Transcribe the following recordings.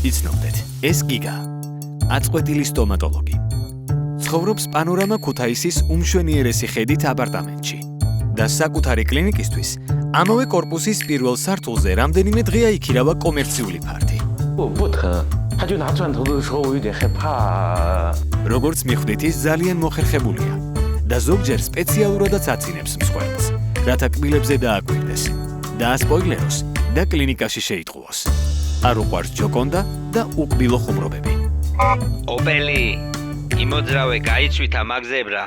იცნობდეთ, ეს გიგა, აწყვეტილი სტომატოლოგი. ცხოვრობს პანორამა ქუთაისის უმშვენიერესი ხედით აპარტამენტში და საკუთარი კლინიკისთვის ამავე კორპუსის პირველ სართულზე რამდენიმე დღეა იქირავა კომერციული ფართი. 我不疼，他就拿钻头的时候，我有点害怕。 როგორც მიხვდით, ის ძალიან მოხერხებულია და ზოგჯერ სპეციალურადაც აცინებს მსხვერპლს, რათა კბილებზე დააკვირდეს და ასპოილეროს და კლინიკაში შეიტყუოს. არ უყვარს ჯოკონდა და უკბილო ხუმრობები. ოპელი, იმოძრავე, გაიცვით ამაგზებრა.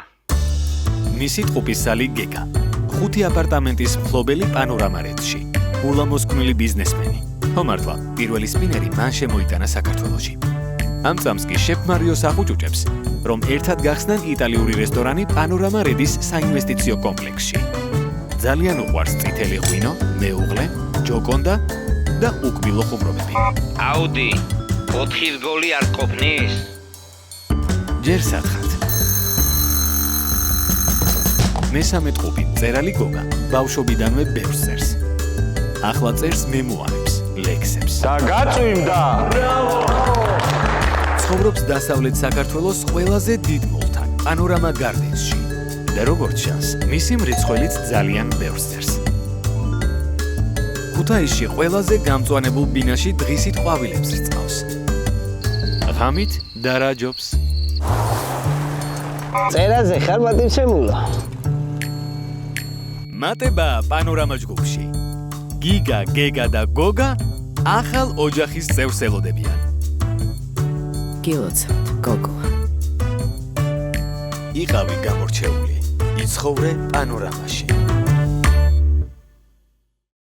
მისი ტყუპისცალი გეგა, 5 აპარტამენტის მფლობელი პანორამა რეცში, ულამოსკვნილი ბიზნესმენი. თომართვა, პირველი სპინერი მან შემოიტანა საქართველოში. ამ წამს კი შეფ მარიოს ახუჭუჭებს, რომ ერთად გახსნან იტალიური რესტორანი პანორამა რედის საინვესტიციო კომპლექსში. ძალიან უყვარს წითელი ღვინო, მეუღლე, ჯოკონდა და უკბილო ხუმრობები. აუდი, 4 რგოლი არ ყოფნის? ჯერ სათხართ. მესამე ტყუპი, მწერალი გოგა, ბავშვობიდანვე ბევრს წერს. ახლა წერს მემუარებს, ლექსებს. და გაწვიმდა. ცხოვრობს დასავლეთ საქართველოს ყველაზე დიდ მოლთან, პანორამა გარდენსში. და როგორც ჩანს, მისი მრიცხველიც ძალიან ბევრს წერს. ქუთაისში ყველაზე გამწვანებულ ბინაში დღისით ყვავილებს რწყავს. ღამით დარაჯობს. წერაზე ხარ მატივცემულა. მატება პანორამა ჯგუფში. გიგა, გეგა და გოგა ახალ ოჯახის წევრს ელოდებიან. გილოცავთ, გოგო. იყავი გამორჩეული, იცხოვრე პანორამაში.